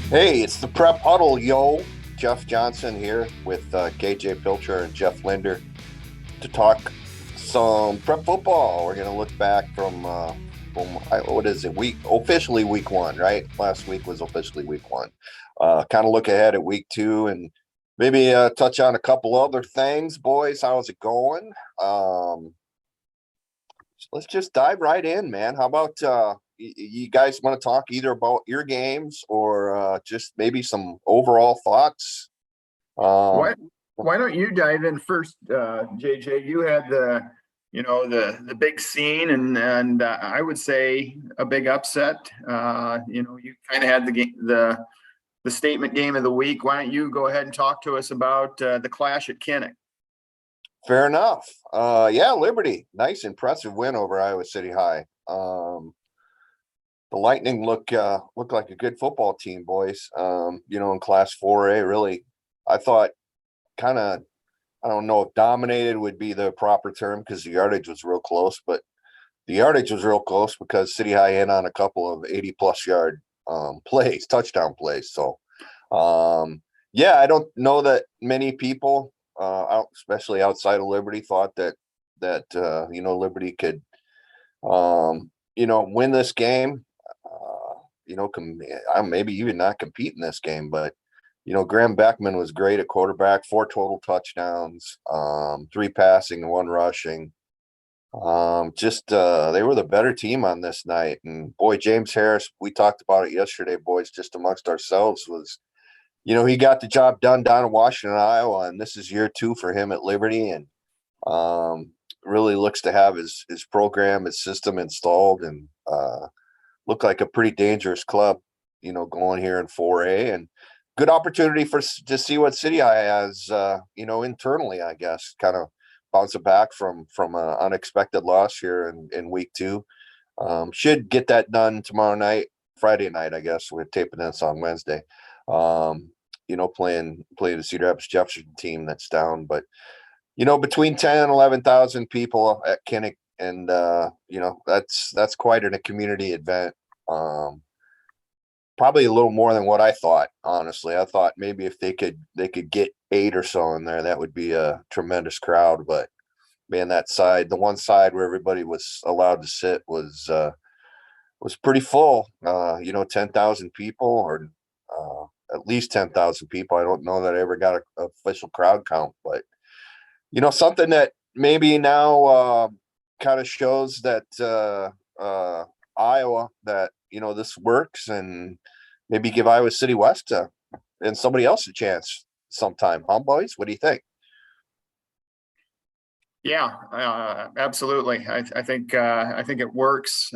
Hey, it's the Prep Huddle, yo. Jeff Johnson here with KJ Pilcher and Jeff Linder to talk some prep football. We're going to look back from what is it, officially week one, right? Last week was officially week one. Kind of look ahead at week two and maybe touch on a couple other things. Boys, how's it going? Let's just dive right in, man. How about you guys want to talk either about your games or just maybe some overall thoughts? Why Um, why don't you dive in first, JJ? You had the big scene and I would say a big upset. You kind of had the statement game of the week. Why don't you go ahead and talk to us about the clash at Kinnick? Fair enough. Yeah, Liberty, nice, impressive win over Iowa City High. The Lightning look like a good football team, boys. In Class 4A, really, I thought kind of. I don't know if dominated would be the proper term because the yardage was real close, but the yardage was real close because City High hit on a couple of 80-plus yard plays, touchdown plays. So, yeah, I don't know that many people, especially outside of Liberty, thought that Liberty could, win this game. Maybe even not compete in this game, but Graham Beckman was great at quarterback, 4 total touchdowns, 3 passing, 1 rushing. They were the better team on this night. And boy, James Harris, we talked about it yesterday, boys, just amongst ourselves he got the job done down in Washington, Iowa, and this is year 2 for him at Liberty. And really looks to have his program, his system installed and look like a pretty dangerous club, going here in 4A, and good opportunity to see what City High has, internally, I guess, kind of bouncing back from an unexpected loss here in week 2. Should get that done tomorrow night, Friday night, I guess. We're taping this on Wednesday. Playing the Cedar Rapids Jefferson team that's down, but between 10 and 11,000 people at Kinnick, and that's quite a community event. Probably a little more than what I thought, honestly. I thought maybe if they could get 8 or so in there, that would be a tremendous crowd. But man, the one side where everybody was allowed to sit was pretty full. 10,000 people, or at least 10,000 people. I don't know that I ever got an official crowd count, but something that maybe now kind of shows that Iowa, that this works, and maybe give Iowa City West and somebody else a chance sometime, huh, boys? What do you think? Yeah, absolutely. I think it works.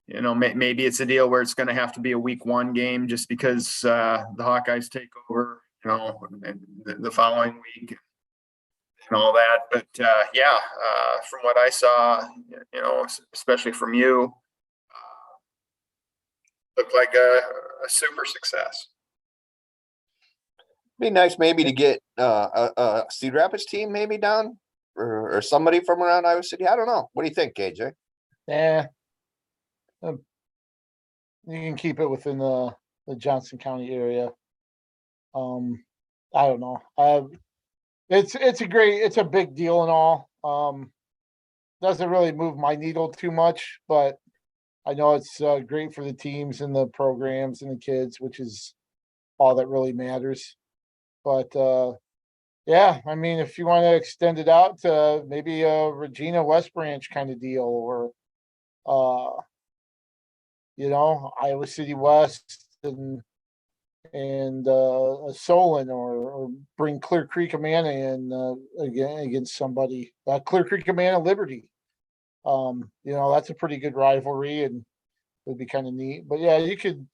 Maybe it's a deal where it's going to have to be a week 1 game just because the Hawkeyes take over, the following week and all that. But from what I saw, especially from you, looked like a super success. Be nice maybe to get a Cedar Rapids team maybe down, or somebody from around Iowa City. I don't know. What do you think, KJ? Yeah, you can keep it within the Johnson County area. I don't know. It's a big deal and all. Doesn't really move my needle too much, but I know it's great for the teams and the programs and the kids, which is all that really matters. But yeah, I mean, if you want to extend it out to maybe a Regina West Branch kind of deal, or Iowa City West and a Solon, or bring Clear Creek Amana in again against somebody. Clear Creek Amana Liberty. That's a pretty good rivalry, and it would be kind of neat. But yeah, you could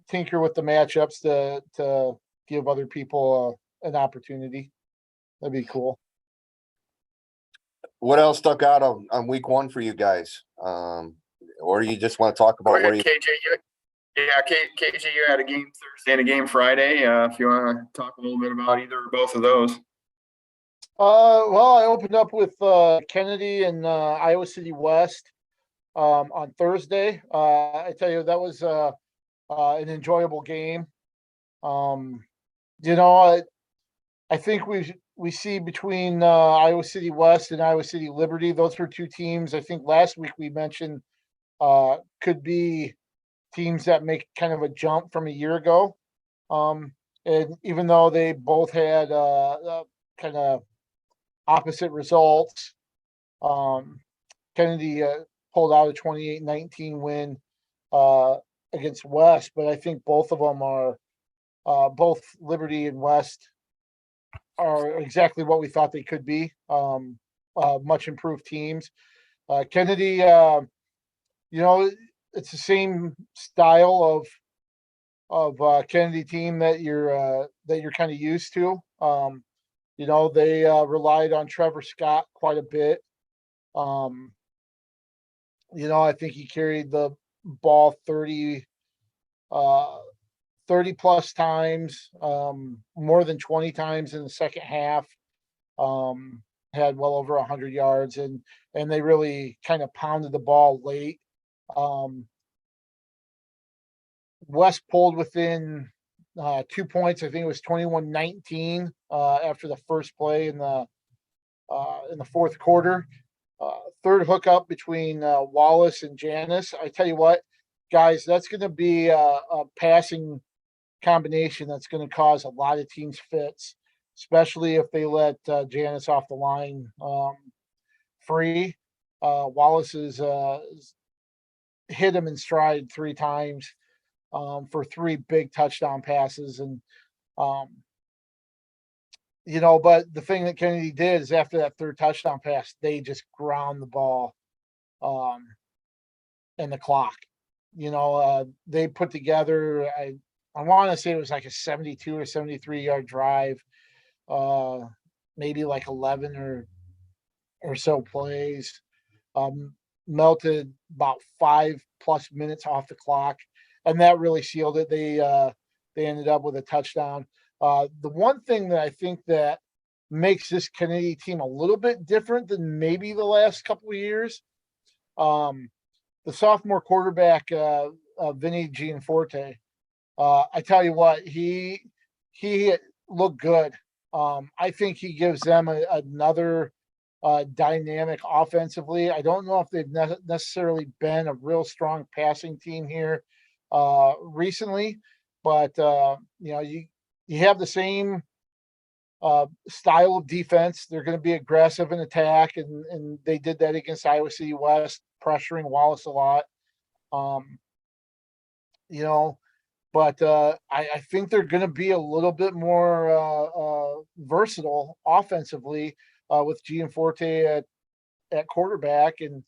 tinker with the matchups to give other people an opportunity. That'd be cool. What else stuck out on week 1 for you guys? Or you just want to talk about where you? KJ, you had a game Thursday and a game Friday. If you want to talk a little bit about either or both of those. Well, I opened up with Kennedy and Iowa City West on Thursday. I tell you, that was an enjoyable game. You know, I think we see between Iowa City West and Iowa City Liberty, those were two teams. I think last week we mentioned could be teams that make kind of a jump from a year ago. And even though they both had kind of opposite results, Kennedy pulled out a 28-19 win against West, but I think both of them are both Liberty and West are exactly what we thought they could be. Much improved teams. Kennedy, you know, it's the same style of Kennedy team that you're kind of used to. You know, they relied on Trevor Scott quite a bit. You know, I think he carried the ball 30 plus times, more than 20 times in the second half. Had well over 100 yards, and they really kind of pounded the ball late. West pulled within 2 points. I think it was 21-19 after the first play in the fourth quarter. Third hookup between Wallace and Janis. I tell you what, guys, that's going to be a passing combination that's going to cause a lot of teams fits, especially if they let Janis off the line free. Wallace has hit him in stride 3 times for 3 big touchdown passes. And, you know, but the thing that Kennedy did is after that 3rd touchdown pass, they just ground the ball and the clock. You know, they put together, I want to say it was like a 72 or 73 yard drive, maybe like 11 or so plays, melted about 5+ minutes off the clock, and that really sealed it. They ended up with a touchdown. The one thing that I think that makes this Kennedy team a little bit different than maybe the last couple of years, the sophomore quarterback, Vinny Gianforte. I tell you what, he looked good. I think he gives them another dynamic offensively. I don't know if they've necessarily been a real strong passing team here recently, but you know, you have the same style of defense. They're going to be aggressive in attack, and they did that against Iowa City West, pressuring Wallace a lot. You know, but I think they're going to be a little bit more versatile offensively with Gianforte at quarterback, and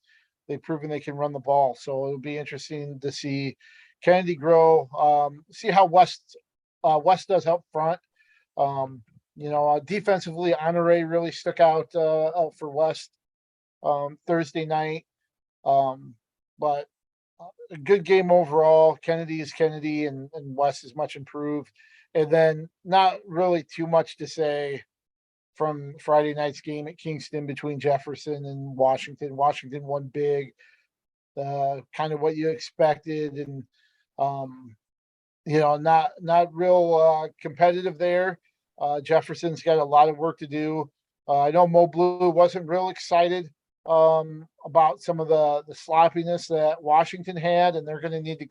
they've proven they can run the ball. So it'll be interesting to see Kennedy grow, see how West does up front. You know, defensively, Honore really stuck out for West Thursday night. But a good game overall. Kennedy is Kennedy, and West is much improved. And then not really too much to say from Friday night's game at Kingston between Jefferson and Washington. Washington won big, kind of what you expected, and you know, not real competitive there. Jefferson's got a lot of work to do. I know Mo Blue wasn't real excited about some of the sloppiness that Washington had, and they're going to need to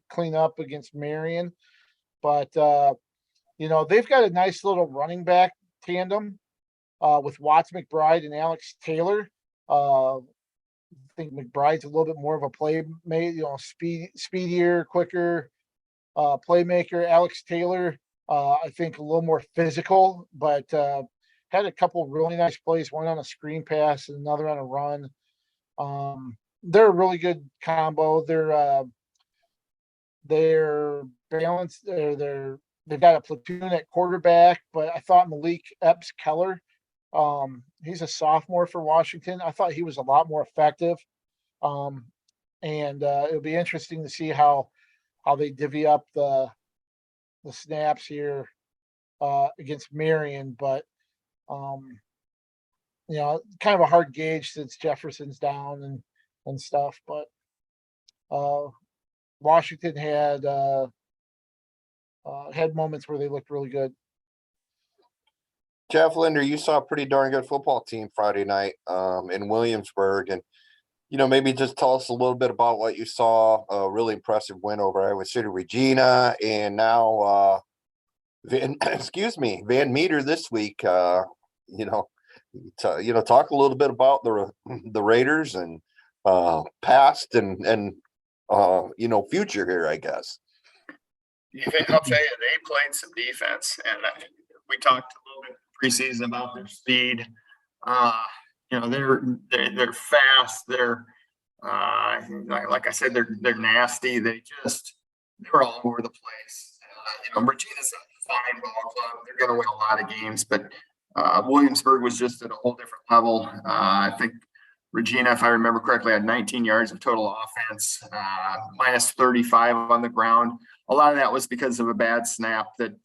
clean up against Marion. But you know, they've got a nice little running back tandem with Watts McBride and Alex Taylor. I think McBride's a little bit more of a playmate, you know, speedier, quicker playmaker. Alex Taylor, I think a little more physical, but had a couple really nice plays, one on a screen pass and another on a run. They're a really good combo. They're balanced. They've got a platoon at quarterback, but I thought Malik Epps Keller, he's a sophomore for Washington. I thought he was a lot more effective. And it'll be interesting to see how they divvy up the snaps here against Marion, but you know, kind of a hard gauge since Jefferson's down and stuff. But Washington had had moments where they looked really good. Jeff Linder, you saw a pretty darn good football team Friday night in Williamsburg, and maybe just tell us a little bit about what you saw. A really impressive win over Iowa City Regina, and now Van Meter this week. Talk a little bit about the Raiders and past and future here, I guess. I'll tell you, they played some defense, and we talked a little bit preseason about their speed. They're fast. They're like I said, they're nasty. They were all over the place. Regina's a fine ball club. They're going to win a lot of games, but Williamsburg was just at a whole different level. I think Regina, if I remember correctly, had 19 yards of total offense, minus 35 on the ground. A lot of that was because of a bad snap that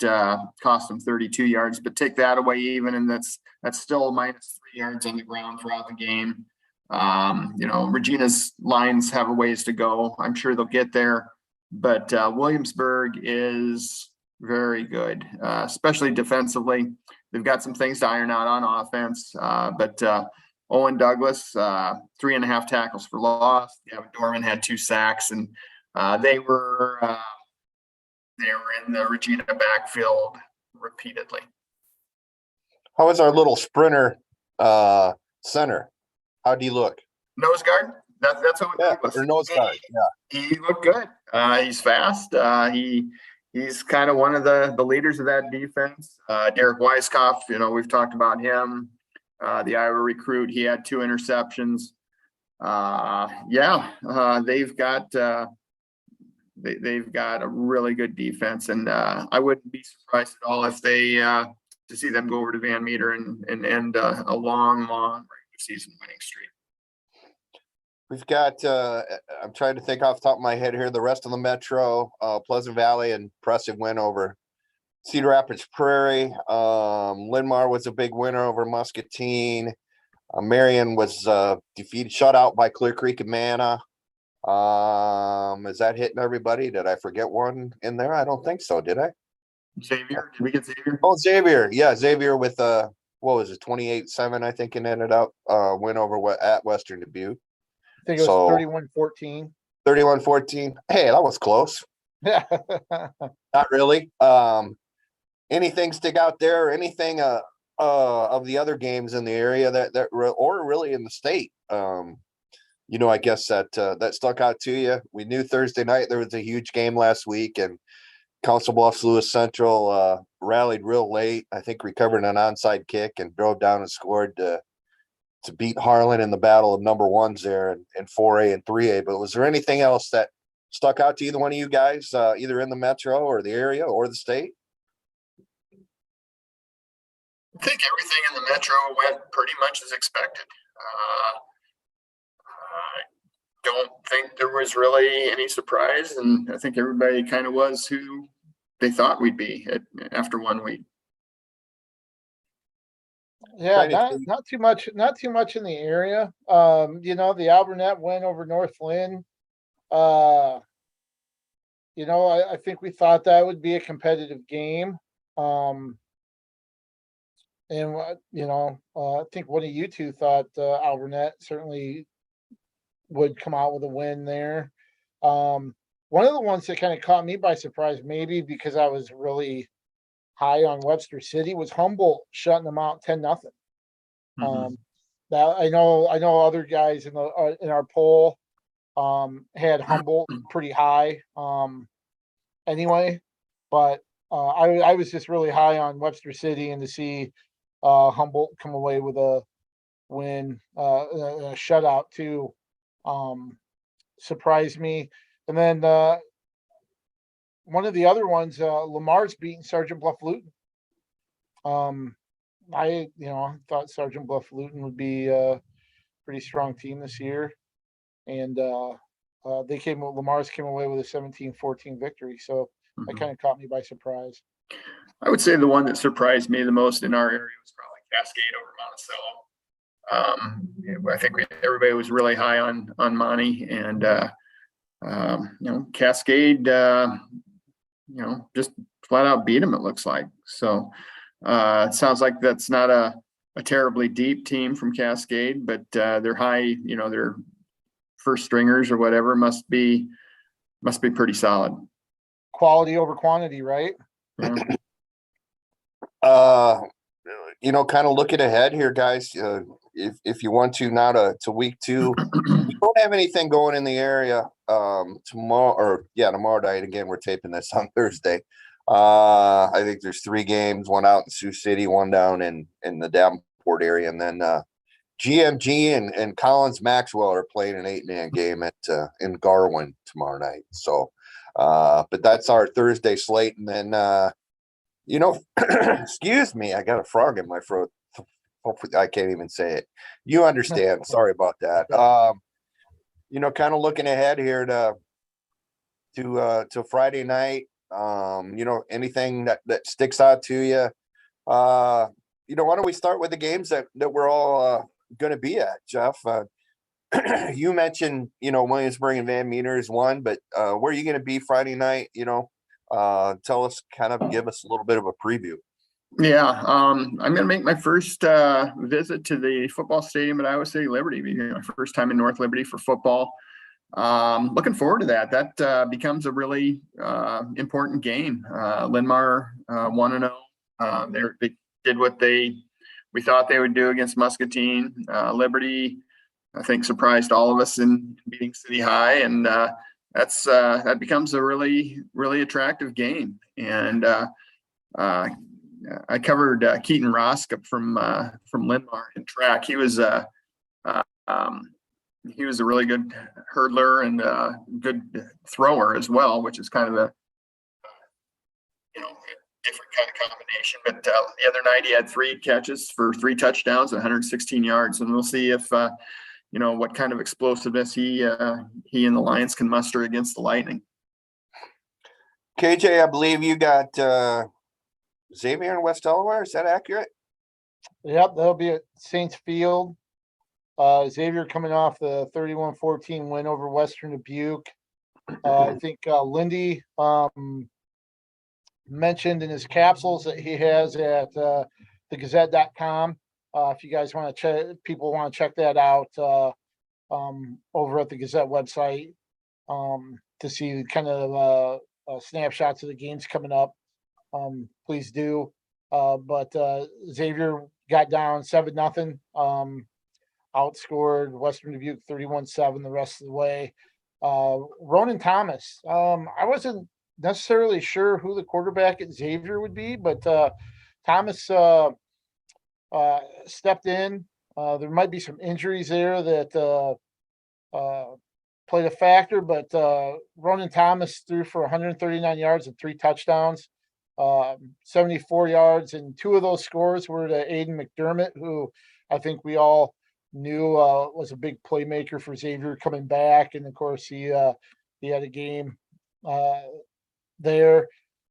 cost them 32 yards, but take that away even, and that's still minus 3 yards on the ground throughout the game. Regina's lines have a ways to go. I'm sure they'll get there, but Williamsburg is very good, especially defensively. They've got some things to iron out on offense, but Owen Douglas, 3.5 tackles for loss. Gavin Dorman had 2 sacks, and they were in the Regina backfield repeatedly. How is our little sprinter center? How do you look? Nose guard. That's Owen Douglas. Or nose guard. Yeah, he looked good. He's fast. He's kind of one of the leaders of that defense. Derek Weiskopf, we've talked about him. The Iowa recruit, he had 2 interceptions. They've got a really good defense, and I wouldn't be surprised at all if they to see them go over to Van Meter and end a long regular season winning streak. We've got. I'm trying to think off the top of my head here. The rest of the Metro, Pleasant Valley, impressive win over Cedar Rapids Prairie. Linmar was a big winner over Muscatine. Marion was shut out by Clear Creek and Manna. Is that hitting everybody? Did I forget one in there? I don't think so. Did I? Xavier? Did we get Xavier? Oh, Xavier. Yeah, Xavier with what was it, 28-7, I think it ended up. Win over at Western Dubuque. I think it was 31-14. 31-14. Hey, that was close. Yeah. Not really. Anything stick out there? Anything of the other games in the area that or really in the state? I guess that stuck out to you. We knew Thursday night there was a huge game last week, and Council Bluffs Lewis Central rallied real late. I think recovered an onside kick and drove down and scored to beat Harlan in the battle of number ones there in 4A and 3A. But was there anything else that stuck out to either one of you guys, either in the Metro or the area or the state? I think everything in the Metro went pretty much as expected. I don't think there was really any surprise, and I think everybody kind of was who they thought we'd be after 1 week. Yeah, not too much in the area. The Alburnett went over North Lynn. I think we thought that would be a competitive game. And I think one of you two thought Alburnett certainly would come out with a win there. One of the ones that kind of caught me by surprise, maybe because I was really high on Webster City, was Humboldt shutting them out 10-0. That I know other guys in our poll had Humboldt pretty high anyway, but I was just really high on Webster City, and to see Humboldt come away with a win, a shutout too, surprised me. And then one of the other ones, Lamar's beating Sergeant Bluff Luton. I thought Sergeant Bluff Luton would be a pretty strong team this year, and Lamar's came away with a 17-14 victory. So that kind of caught me by surprise. I would say the one that surprised me the most in our area was probably Cascade over Monticello. I think everybody was really high on Monty, and Cascade, just flat out beat them, it looks like. So it sounds like that's not a terribly deep team from Cascade, but they're high, their first stringers or whatever must be pretty solid. Quality over quantity, right? Yeah. Kind of looking ahead here, guys. If you want to now to week 2, we don't have anything going in the area tomorrow night. Again, we're taping this on Thursday. I think there's 3 games, one out in Sioux City, one down in the Davenport area, and then GMG and Collins Maxwell are playing an 8-man game in Garwin tomorrow night. So, but that's our Thursday slate, and then excuse me, I got a frog in my throat. Hopefully, I can't even say it. You understand? Sorry about that. Kind of looking ahead here to Friday night. Anything that sticks out to you? Why don't we start with the games that we're all going to be at, Jeff? You mentioned, Williamsburg and Van Meter is one, but where are you going to be Friday night? Tell us, give us a little bit of a preview. Yeah, I'm going to make my first visit to the football stadium at Iowa City Liberty. My first time in North Liberty for football. Looking forward to that. That becomes a really important game. Linn-Mar 1-0. They did what we thought they would do against Muscatine. Liberty, I think, surprised all of us in beating City High, and that becomes a really, really attractive game. And I covered Keaton Roska from Linn-Mar in track. He was a really good hurdler and a good thrower as well, which is kind of a different kind of combination. But the other night he had 3 catches for 3 touchdowns and 116 yards, and we'll see if what kind of explosiveness he and the Lions can muster against the Lightning. KJ, I believe you got Xavier in West Delaware. Is that accurate? Yep, that'll be at Saints Field. Xavier coming off the 31-14 win over Western Dubuque. I think Lindy mentioned in his capsules that he has at the Gazette.com. If you guys want to check, people want to check that out over at the Gazette website to see kind of snapshots of the games coming up. Please do. But Xavier got down 7-0. Outscored Western Dubuque 31-7 the rest of the way. Ronan Thomas. I wasn't necessarily sure who the quarterback at Xavier would be, but Thomas stepped in. There might be some injuries there that played a factor, but Ronan Thomas threw for 139 yards and 3 touchdowns, 74 yards, and 2 of those scores were to Aiden McDermott, who I think we all knew was a big playmaker for Xavier coming back, and of course he had a game there.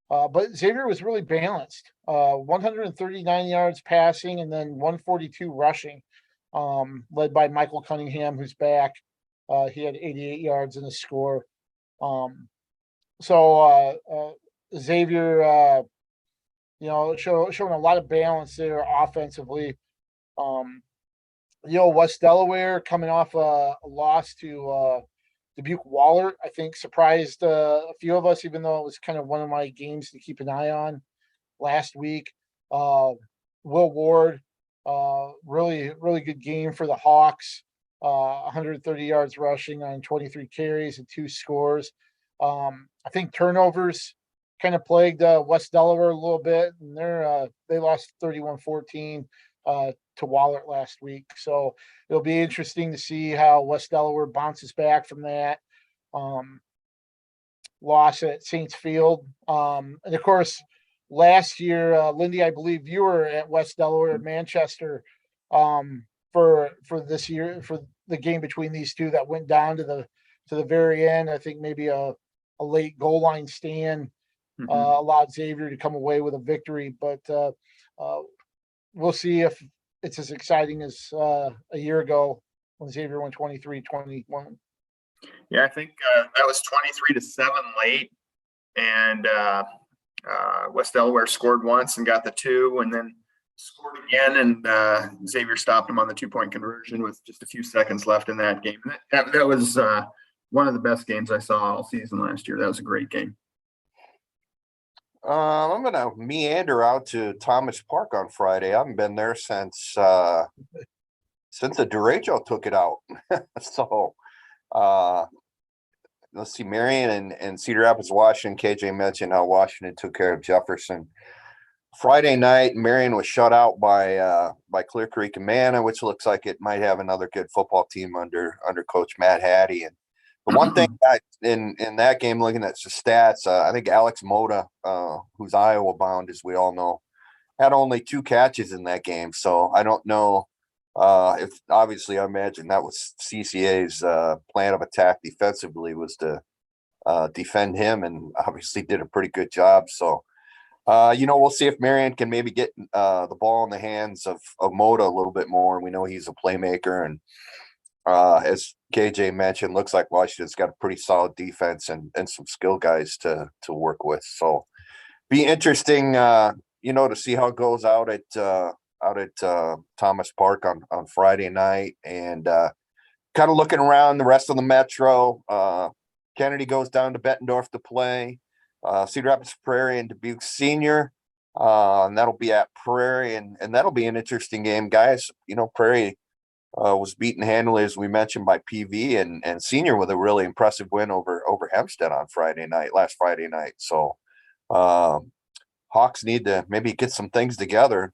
But Xavier was really balanced. 139 yards passing and then 142 rushing, led by Michael Cunningham, who's back. He had 88 yards in the score. Xavier, showing a lot of balance there offensively. West Delaware coming off a loss to Dubuque Wahlert, I think surprised a few of us, even though it was kind of one of my games to keep an eye on last week. Will Ward, really, really good game for the Hawks. 130 yards rushing on 23 carries and 2 scores. I think turnovers kind of plagued West Delaware a little bit, and they lost 31-14 to Wahlert last week. So it'll be interesting to see how West Delaware bounces back from that loss at Saints Field. And of course, last year, Lindy, I believe you were at West Delaware, Manchester, for this year, for the game between these two that went down to the very end. I think maybe a late goal line stand allowed Xavier to come away with a victory, but we'll see if it's as exciting as a year ago when Xavier won 23-21. Yeah, I think that was 23-7 late, and West Delaware scored once and got the 2, and then scored again, and Xavier stopped him on the 2-point conversion with just a few seconds left in that game. That was one of the best games I saw all season last year. That was a great game. I'm gonna meander out to Thomas Park on Friday. I haven't been there since the derecho took it out. So let's see, Marion and Cedar Rapids, Washington. KJ mentioned how Washington took care of Jefferson Friday night. Marion was shut out by Clear Creek and Manna, which looks like it might have another good football team under Coach Matt Hattie. And the one thing in that game, looking at the stats, I think Alex Moda, who's Iowa bound, as we all know, had only 2 catches in that game. So I don't know if, obviously, I imagine that was CCA's plan of attack defensively, was to defend him, and obviously did a pretty good job. So, we'll see if Marion can maybe get the ball in the hands of Moda a little bit more. We know he's a playmaker, and as KJ mentioned, looks like Washington's got a pretty solid defense and some skill guys to work with. So be interesting, to see how it goes out at Thomas Park on Friday night, and kind of looking around the rest of the Metro. Kennedy goes down to Bettendorf to play. Cedar Rapids Prairie and Dubuque Senior. And that'll be at Prairie, and that'll be an interesting game, guys. Prairie was beaten handily, as we mentioned, by PV, and Senior with a really impressive win over Hempstead on last Friday night. So Hawks need to maybe get some things together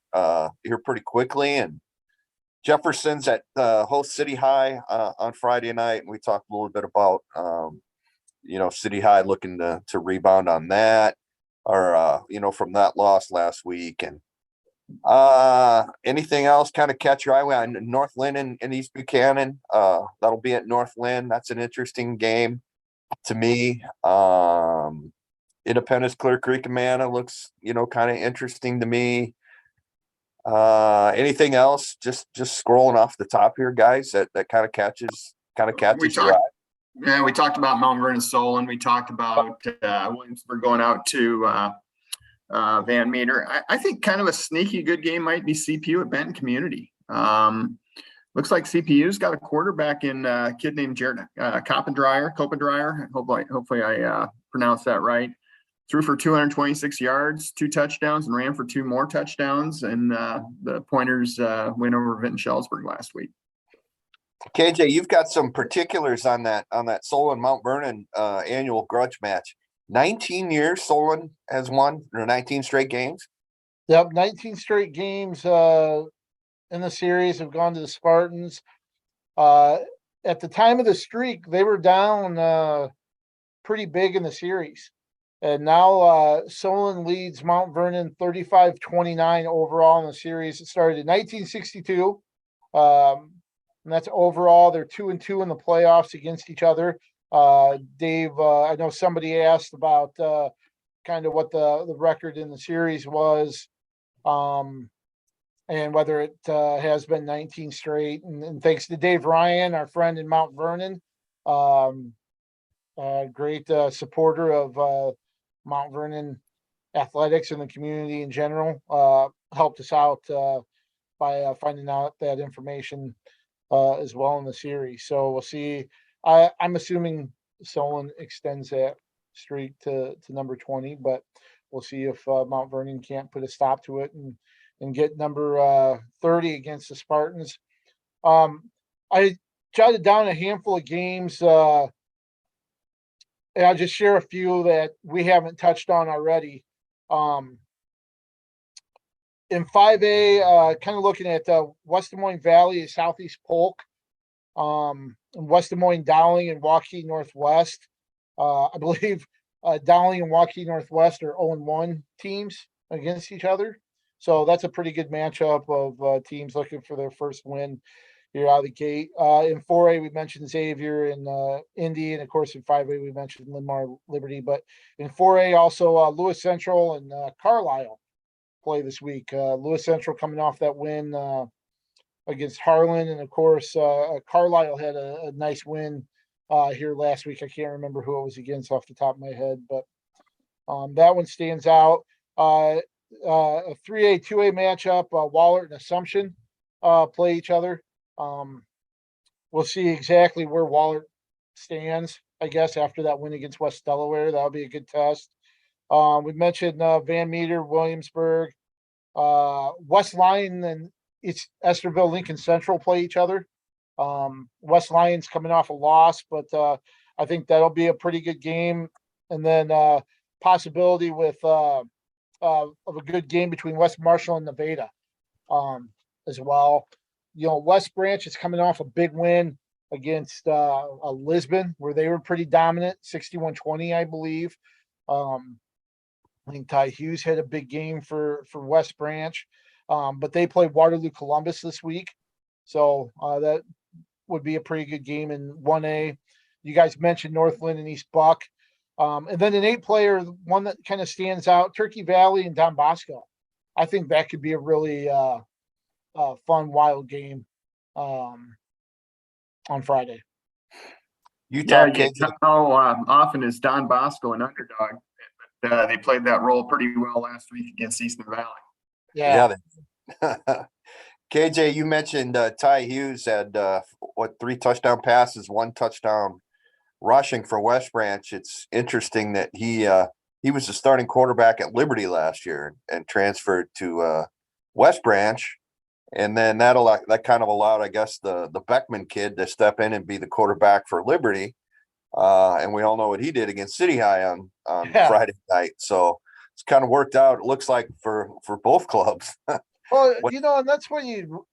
here pretty quickly. And Jefferson's at host City High on Friday night, and we talked a little bit about City High looking to rebound on that, or from that loss last week. And anything else kind of catch your eye on North Lynn and East Buchanan? That'll be at North Lynn. That's an interesting game to me. Independence Clear Creek and Manna looks kind of interesting to me. Anything else? Just scrolling off the top here, guys, that kind of catches your eye. Yeah, we talked about Mount Vernon Solon. We talked about Williamsburg going out to Van Meter. I think kind of a sneaky good game might be CPU at Benton Community. Looks like CPU's got a quarterback in a kid named Jared Copendreyer. Hopefully I pronounced that right. Threw for 226 yards, 2 touchdowns, and ran for 2 more touchdowns. And the Pointers win over Vinton Shellsburg last week. KJ, you've got some particulars on that Solon Mount Vernon annual grudge match. 19 years Solon has won, or 19 straight games. Yep, 19 straight games in the series have gone to the Spartans. At the time of the streak, they were down pretty big in the series. And now Solon leads Mount Vernon 35-29 overall in the series. It started in 1962. And that's overall. They're 2-2 in the playoffs against each other. Dave, I know somebody asked about kind of what the record in the series was, and whether it has been 19 straight. And thanks to Dave Ryan, our friend in Mount Vernon, great supporter of Mount Vernon athletics and the community in general, helped us out by finding out that information as well in the series. So we'll see. I'm assuming Solon extends that streak to number 20, but we'll see if Mount Vernon can't put a stop to it and get number 30 against the Spartans. I jotted down a handful of games, and I'll just share a few that we haven't touched on already. In 5A, kind of looking at West Des Moines Valley, Southeast Polk, West Des Moines Dowling and Waukee Northwest. I believe Dowling and Waukee Northwest are 0-1 teams against each other. So that's a pretty good matchup of teams looking for their first win here out of the gate. In 4A, we mentioned Xavier and Indy, and of course in 5A, we mentioned Linn-Mar Liberty. But in 4A, also Lewis Central and Carlisle play this week. Lewis Central coming off that win against Harlan, and of course Carlisle had a nice win here last week. I can't remember who it was against off the top of my head, but That one stands out. A 3A, 2A matchup, Wahlert and Assumption play each other. We'll see exactly where Wahlert stands, I guess, after that win against West Delaware. That'll be a good test. We mentioned Van Meter, Williamsburg, West Lyon, and it's Esterville, Lincoln Central play each other. West Lyon's coming off a loss, but I think that'll be a pretty good game. And then possibility with of a good game between West Marshall and Nevada as well. West Branch is coming off a big win against Lisbon, where they were pretty dominant, 61-20, I believe. I think Ty Hughes had a big game for West Branch, but they play Waterloo Columbus this week. So that would be a pretty good game in 1A. You guys mentioned Northland and East Buck. And then an 8-player, one that kind of stands out, Turkey Valley and Don Bosco. I think that could be a really fun, wild game on Friday. How often is Don Bosco an underdog? They played that role pretty well last week against Eastern Valley. Yeah. KJ, you mentioned Ty Hughes had 3 touchdown passes, 1 touchdown rushing for West Branch. It's interesting that he was the starting quarterback at Liberty last year and transferred to West Branch, and then that kind of allowed, I guess, the Beckman kid to step in and be the quarterback for Liberty. And we all know what he did against City High on Friday night. So it's kind of worked out, it looks like, for both clubs. Well, and that's what you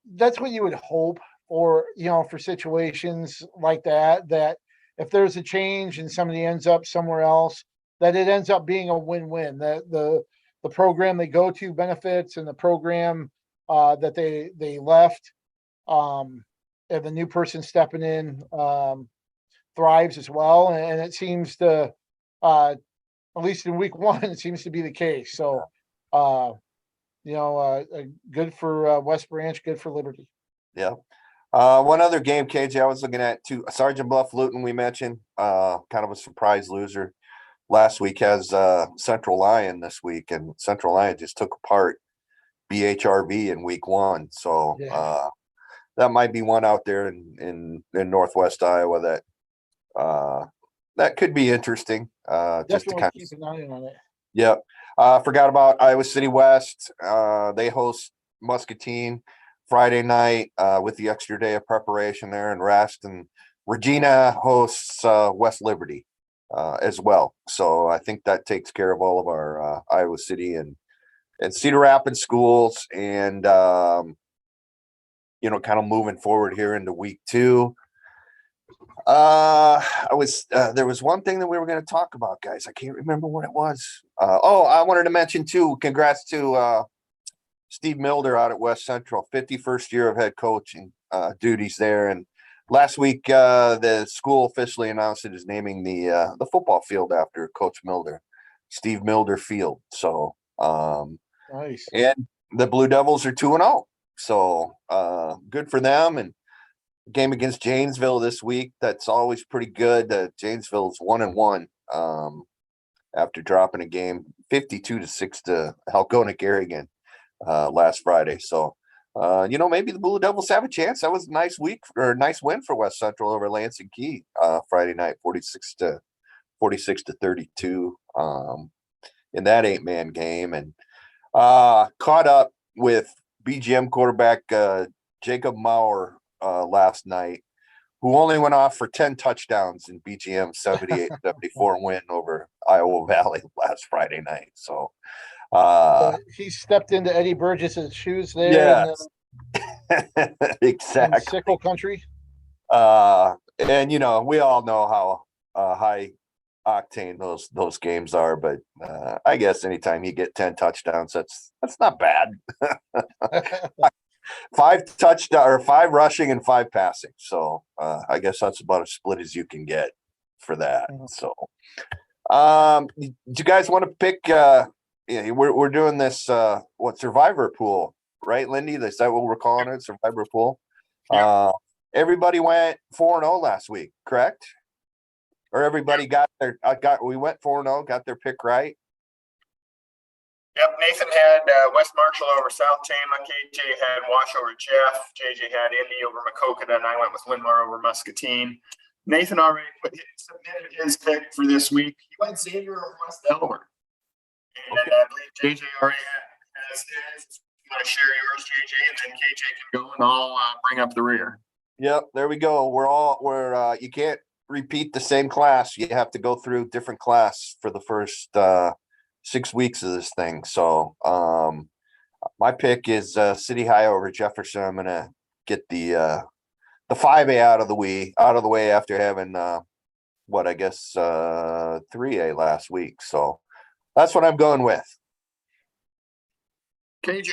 would hope for, for situations like that if there's a change and somebody ends up somewhere else, that it ends up being a win-win, that the program they go to benefits and the program that they left, and the new person stepping in thrives as well. And it seems to, at least in week 1, it seems to be the case. So, good for West Branch, good for Liberty. Yeah. One other game, KJ, I was looking at too. Sergeant Bluff Luton, we mentioned, kind of a surprise loser last week, has Central Lyon this week, and Central Lyon just took apart BHRV in week 1. So that might be one out there in Northwest Iowa that could be interesting. Just to kind keep an eye on it. Yep. Forgot about Iowa City West. They host Muscatine Friday night with the extra day of preparation there and rest. And Regina hosts West Liberty as well. So I think that takes care of all of our Iowa City and Cedar Rapids schools. And, kind of moving forward here into week 2. There was one thing that we were going to talk about, guys. I can't remember what it was. I wanted to mention too, congrats to Steve Milder out at West Central, 51st year of head coaching duties there. And last week, the school officially announced it is naming the football field after Coach Milder, Steve Milder Field. So, nice. And the Blue Devils are 2-0. So, good for them. And game against Janesville this week, that's always pretty good. Janesville's 1-1 after dropping a game 52-6 to Halconic Aragon last Friday. So maybe the Blue Devils have a chance. That was a nice win for West Central over Lansing Key Friday night, 46-32 in that 8-man game. And caught up with BGM quarterback Jacob Maurer last night, who only went off for 10 touchdowns in BGM 78-74 win over Iowa Valley last Friday night. So he stepped into Eddie Burgess's shoes there. Yes. Exactly. In Sickle Country. And we all know how high octane those games are, but I guess anytime you get 10 touchdowns, that's not bad. 5 touchdown or 5 rushing and 5 passing. So I guess that's about as split as you can get for that. So do you guys want to pick we're doing this Survivor Pool, right, Lindy? Is that what we're calling it? Survivor Pool. Yeah. Everybody went 4-0 last week, correct? Or everybody got we went 4-0, got their pick right. Yep, Nathan had West Marshall over South Tama. KJ had Wash over Jeff. JJ had Indy over Macokota, and I went with Linmar over Muscatine. Nathan already submitted his pick for this week. He went Xavier over West Delaware. And I believe JJ already has his. You want to share yours, JJ, and then KJ can go, and I'll bring up the rear. Yep, there we go. We're you can't repeat the same class. You have to go through different class for the first 6 weeks of this thing. So my pick is City High over Jefferson. I'm gonna get the 5A out of the way after having 3A last week. So that's what I'm going with. KJ.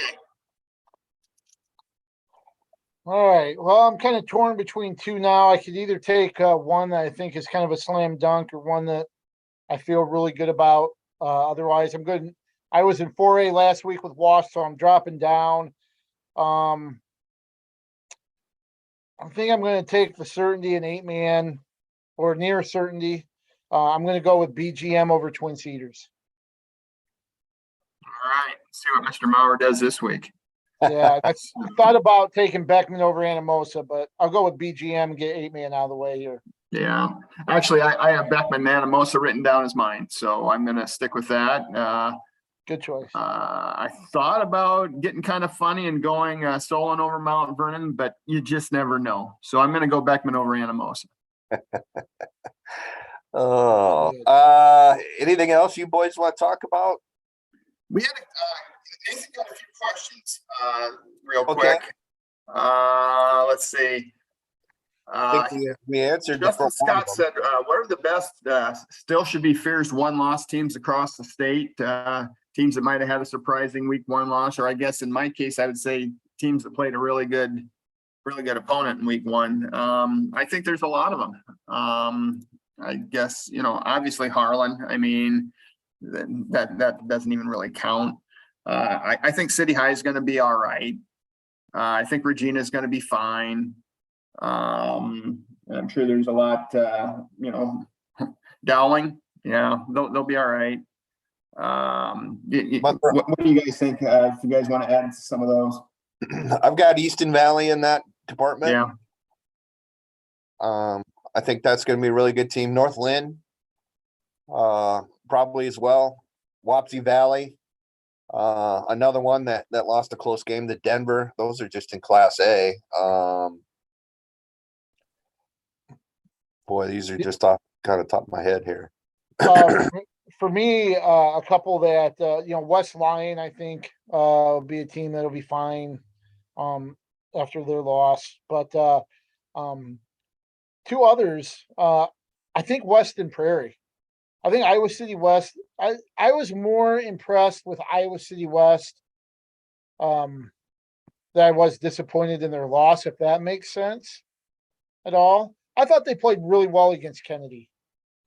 All right. Well, I'm kind of torn between two now. I could either take one that I think is kind of a slam dunk or one that I feel really good about. Otherwise, I'm good. I was in 4A last week with Wash, so I'm dropping down. I think I'm going to take the certainty in 8-man or near certainty. I'm going to go with BGM over Twin Cedars. All right. Let's see what Mr. Maurer does this week. Yeah, I thought about taking Beckman over Anamosa, but I'll go with BGM and get 8-man out of the way here. Yeah. Actually, I have Beckman Anamosa written down as mine, so I'm going to stick with that. Good choice. I thought about getting kind of funny and going Solon over Mount Vernon, but you just never know. So I'm going to go Beckman over Anamosa. Anything else you boys want to talk about? We had Nathan got a few questions real quick. Let's see. I think we answered. Justin Scott said, what are the best still should be fierce one-loss teams across the state? Teams that might have had a surprising week one loss, or I guess in my case, I would say teams that played a really good opponent in week one. I think there's a lot of them. I guess, obviously Harlan. I mean, that doesn't even really count. I think City High is going to be all right. I think Regina is going to be fine. I'm sure there's a lot, Dowling. Yeah, they'll be all right. What do you guys think? If you guys want to add some of those, I've got Easton Valley in that department. Yeah. I think that's going to be a really good team. North Lynn, probably as well. Wapsie Valley, another one that lost a close game to Denver. Those are just in Class A. Boy, these are just off kind of top of my head here. For me, a couple that West Lyon, I think, will be a team that'll be fine after their loss. But two others, I think Weston Prairie. I think Iowa City West. I was more impressed with Iowa City West than I was disappointed in their loss, if that makes sense at all. I thought they played really well against Kennedy,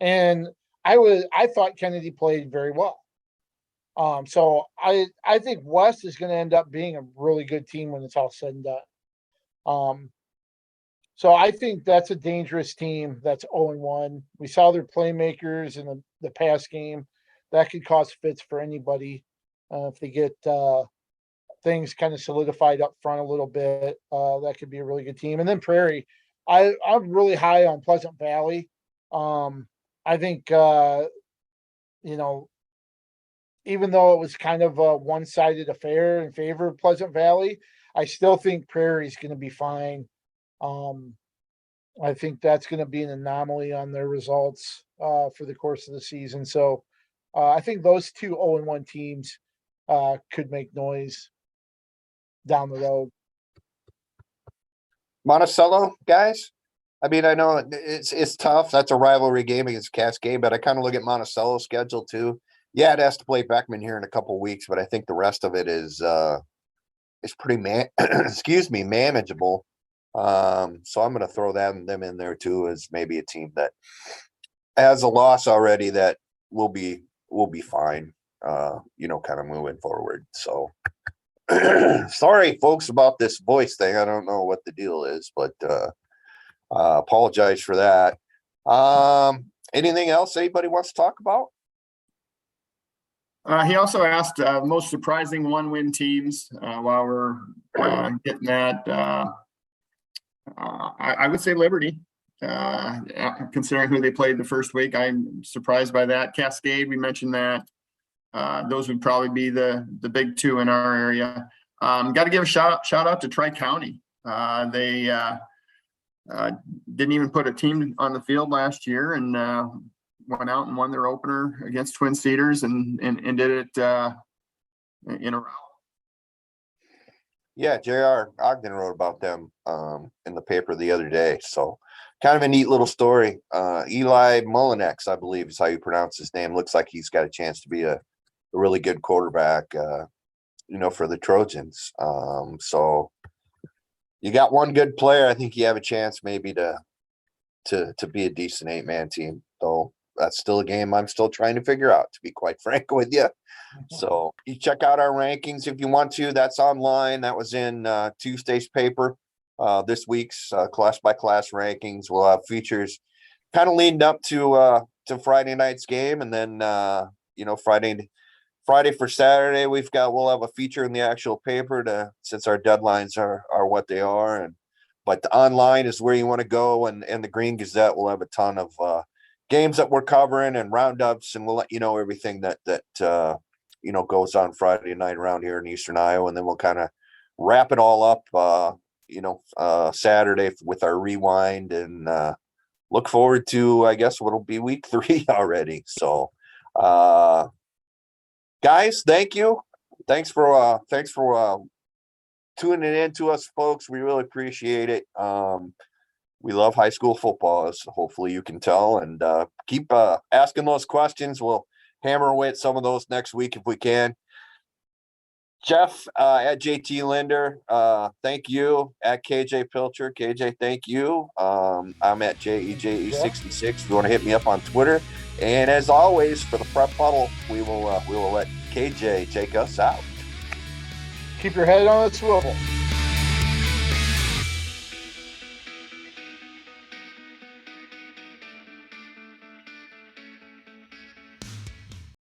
and I thought Kennedy played very well. So I think West is going to end up being a really good team when it's all said and done. So I think that's a dangerous team. That's 0-1. We saw their playmakers in the past game. That could cause fits for anybody if they get things kind of solidified up front a little bit. That could be a really good team. And then Prairie, I'm really high on Pleasant Valley. I think even though it was kind of a one-sided affair in favor of Pleasant Valley, I still think Prairie is going to be fine. I think that's going to be an anomaly on their results for the course of the season. So I think those two 0-1 teams could make noise down the road. Monticello, guys? I mean, I know it's tough. That's a rivalry game against Cascade, but I kind of look at Monticello's schedule too. Yeah, it has to play Beckman here in a couple of weeks, but I think the rest of it is pretty manageable. So I'm going to throw them in there too as maybe a team that has a loss already that will be fine. Kind of moving forward. So sorry, folks, about this voice thing. I don't know what the deal is, but apologize for that. Anything else anybody wants to talk about? He also asked most surprising 1-win teams while we're getting that. I would say Liberty, considering who they played the first week. I'm surprised by that. Cascade, we mentioned that. Those would probably be the big two in our area. Got to give a shout out to Tri-County. They didn't even put a team on the field last year, and went out and won their opener against Twin Cedars and did it in a row. Yeah, J.R. Ogden wrote about them in the paper the other day. So kind of a neat little story. Eli Mullinex, I believe is how you pronounce his name. Looks like he's got a chance to be a really good quarterback, for the Trojans. So you got one good player. I think you have a chance maybe to be a decent 8-man team, though. That's still a game I'm still trying to figure out, to be quite frank with you. So you check out our rankings if you want to. That's online. That was in Tuesday's paper. This week's class by class rankings. We'll have features kind of leading up to Friday night's game, and then Friday for Saturday we'll have a feature in the actual paper since our deadlines are what they are, but the online is where you want to go, and the Green Gazette will have a ton of games that we're covering and roundups, and we'll let you know everything that goes on Friday night around here in Eastern Iowa, and then we'll kind of wrap it all up Saturday with our rewind, and look forward to, I guess, what'll be week 3 already. So guys, thank you. Thanks for tuning in to us, folks. We really appreciate it. We love high school football, as hopefully you can tell, and keep asking those questions. We'll hammer away at some of those next week if we can. Jeff at JT Linder, thank you. At KJ Pilcher, KJ, thank you. I'm at JEJE66. If you want to hit me up on Twitter, and as always, for the Prep Huddle, we will let KJ take us out. Keep your head on a swivel.